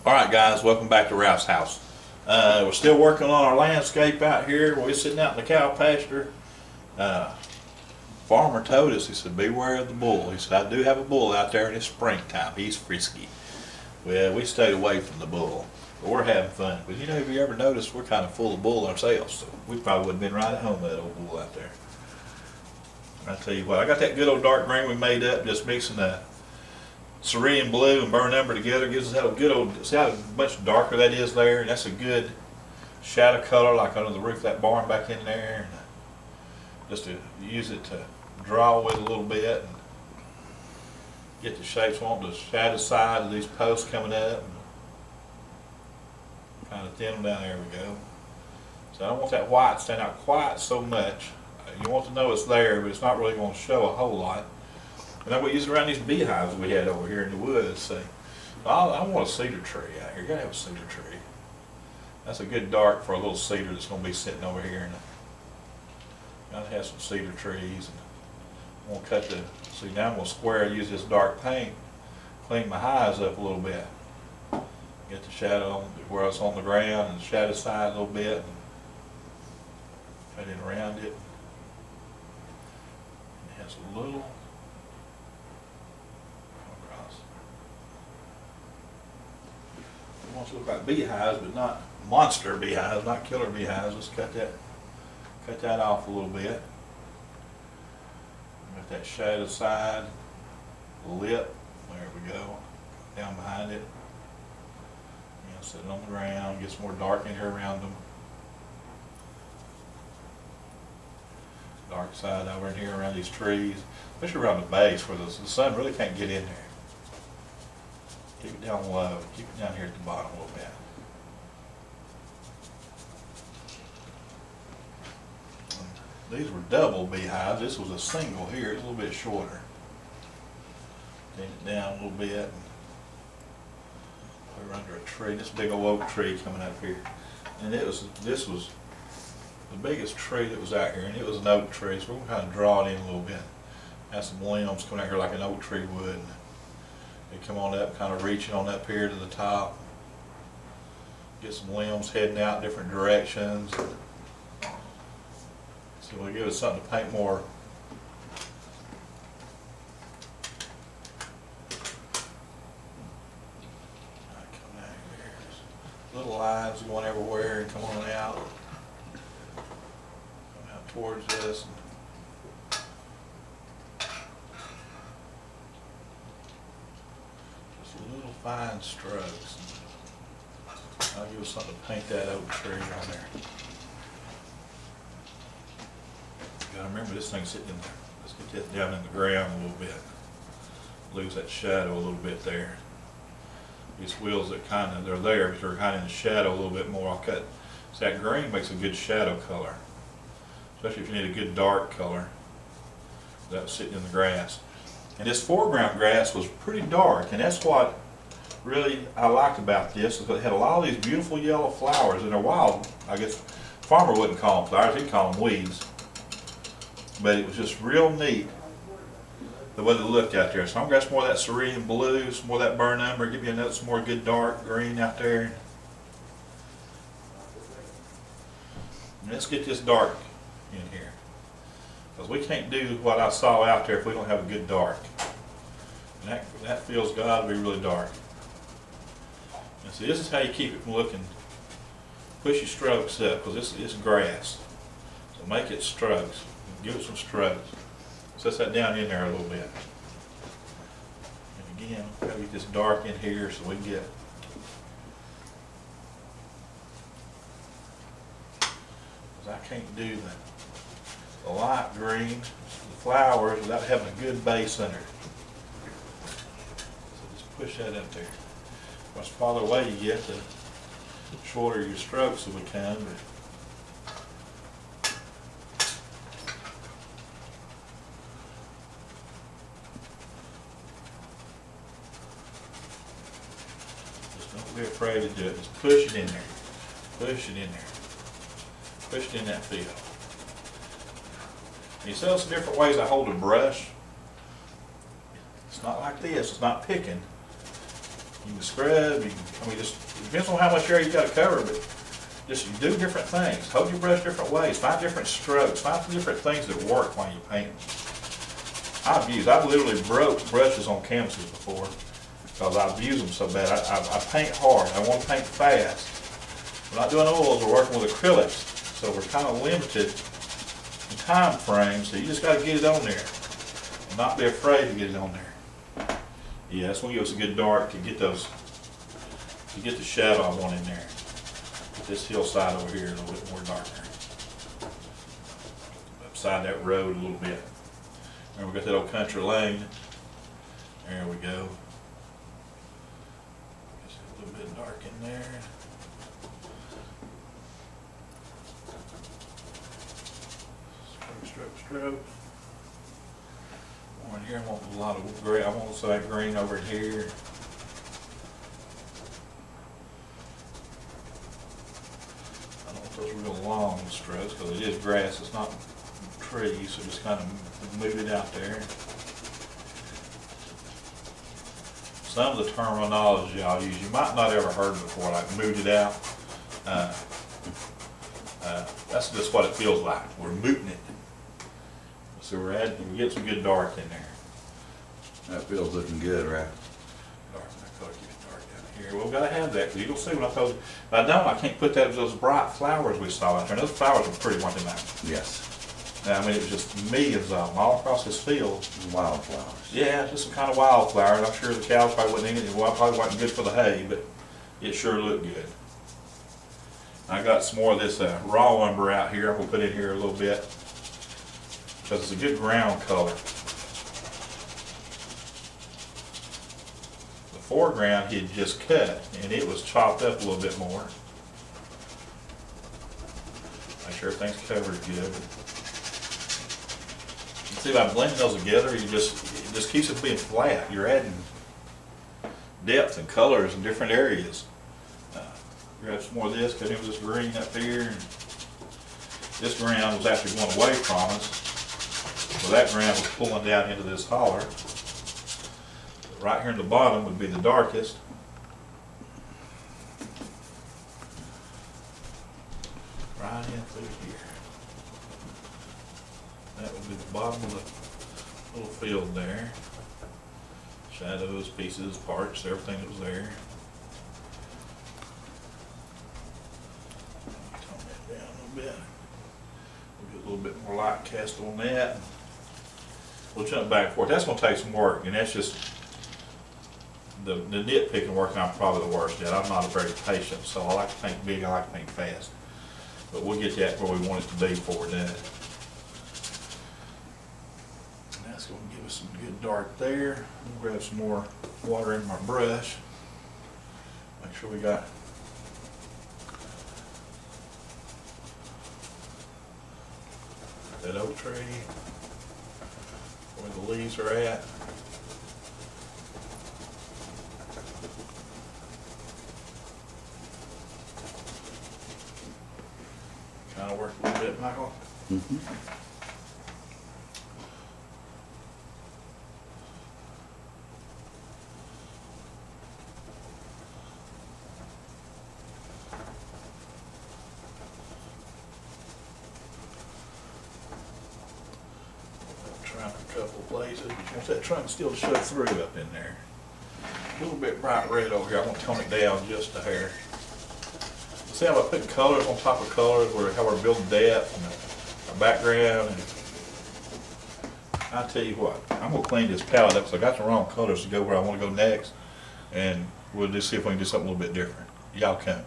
Alright guys, welcome back to Ralph's house. We're still working on our landscape out here. We're sitting out in the cow pasture. Farmer told us, he said, beware of the bull. He said, I do have a bull out there and it's springtime. He's frisky. Well, we stayed away from the bull. But we're having fun. But you know, if you ever noticed, we're kind of full of bull ourselves. So we probably would have been right at home with that old bull out there. I tell you what, I got that good old dark green we made up, just mixing the cerulean blue and burnt umber together. Gives us that good old, see how much darker that is there? And that's a good shadow color, like under the roof of that barn back in there. And just to use it to draw with a little bit and get the shapes. We want the shadow side of these posts coming up. Kind of thin them down. There we go. So I don't want that white stand out quite so much. You want to know it's there, but it's not really going to show a whole lot. And then we use it around these beehives we had over here in the woods. See, I want a cedar tree out here. You gotta have a cedar tree. That's a good dark for a little cedar that's going to be sitting over here. And gotta have some cedar trees. And I'm going to cut the. See, now I'm going to square. Use this dark paint, clean my hives up a little bit. Get the shadow on where it's on the ground and the shadow side a little bit. And cut it around it. It has a little. It wants to look like beehives, but not monster beehives, not killer beehives. Let's cut that off a little bit. Got that shadow side, lip. There we go. Down behind it. And set it on the ground. Get some more dark in here around them. Dark side over in here around these trees, especially around the base where the sun really can't get in there. Keep it down low. Keep it down here at the bottom a little bit. And these were double beehives. This was a single here. It's a little bit shorter. Bend it down a little bit. We're under a tree. This big old oak tree coming up here. And this was the biggest tree that was out here, and it was an oak tree. So we're going to kind of draw it in a little bit. Have some limbs coming out here like an oak tree would. They come on up, kind of reaching on up here to the top. Get some limbs heading out different directions. So we'll give us something to paint more. Come out here. Little lines going everywhere and come on out. Come out towards this. Little fine strokes. I'll give us something to paint that oak tree right there. You gotta remember this thing's sitting in there. Let's get that down in the ground a little bit. Lose that shadow a little bit there. These wheels that they're there, but they're kind of in the shadow a little bit more. I'll cut. So that green makes a good shadow color, especially if you need a good dark color. That was sitting in the grass. And this foreground grass was pretty dark, and that's what really I liked about this. Is it had a lot of these beautiful yellow flowers, and they're wild. I guess farmer wouldn't call them flowers; he'd call them weeds. But it was just real neat the way they looked out there. So I'm gonna get some more of that cerulean blue, some more of that burnt umber, give you some more good dark green out there. And let's get this dark in here. Because we can't do what I saw out there if we don't have a good dark. And that feels got to be really dark. And see, this is how you keep it from looking. Push your strokes up, because this is grass. So make it strokes. Give it some strokes. Set that down in there a little bit. And again, we've got to get this dark in here so we can get. Because I can't do that. The light green, the flowers, without having a good base under it. So just push that up there. Of course, the farther away you get, the shorter your strokes will become. Just don't be afraid to do it. Just push it in there. Push it in there. Push it in that field. You see some different ways I hold a brush. It's not like this, it's not picking. You can scrub, I mean, just it depends on how much area you got to cover, but just you do different things. Hold your brush different ways. Find different strokes. Find different things that work while you paint. I've literally broke brushes on canvases before because I've used them so bad. I paint hard. I want to paint fast. We're not doing oils. We're working with acrylics, so we're kind of limited in time frame. So you just got to get it on there and not be afraid to get it on there. Yeah, that's going to give us a good dark to get those, to get the shadow I want in there. Get this hillside over here a little bit more darker. Upside that road a little bit. And we got that old country lane. There we go. Just a little bit dark in there. Stroke. More in here, I want a lot of gray. I want some of that green over here. I don't want those real long strokes because it is grass. It's not trees, so just kind of move it out there. Some of the terminology I'll use, you might not ever heard before, like moved it out. That's just what it feels like. We're mooting it. So we're getting some good dark in there. That feels looking good, right? Dark, that color keeps dark down here. Well, we've got to have that because you'll see what I told you. If I don't, I can't put that as those bright flowers we saw out there. And those flowers were pretty, weren't they, Mike? Yes. I mean, it was just millions of them all across this field. Wildflowers. Yeah, just some kind of wildflowers. I'm sure the cows probably wouldn't eat it. Well, probably wasn't good for the hay, but it sure looked good. I got some more of this raw lumber out here. I'm going to put in here a little bit because it's a good ground color. The foreground he had just cut, and it was chopped up a little bit more. Make sure everything's covered good. See, by blending those together, it just keeps it being flat. You're adding depth and colors in different areas. Grab some more of this, cut in with this green up here. And this ground was actually going away from us. So that ground was pulling down into this holler. Right here in the bottom would be the darkest. Right in through here. That would be the bottom of the little field there. Shadows, pieces, parts, everything that was there. Tone that down a little bit. We'll get a little bit more light cast on that. We'll jump back and forth. That's going to take some work, and that's just the nitpicking work. I'm probably the worst at. I'm not a very patient, so I like to paint big, I like to paint fast. But we'll get that where we want it to be before we're done. That's going to give us some good dark there. We'll grab some more water in my brush. Make sure we got that oak tree where the leaves are at. Kind of work a little bit, Michael. Mm-hmm. Trunk a couple places, but you want that trunk still to show through up in there. A little bit bright red over here. I want to tone it down just a hair. See how I put colors on top of colors, how we're building depth and our background. And I tell you what, I'm gonna clean this palette up because I got the wrong colors to go where I want to go next, and we'll just see if we can do something a little bit different. Y'all come.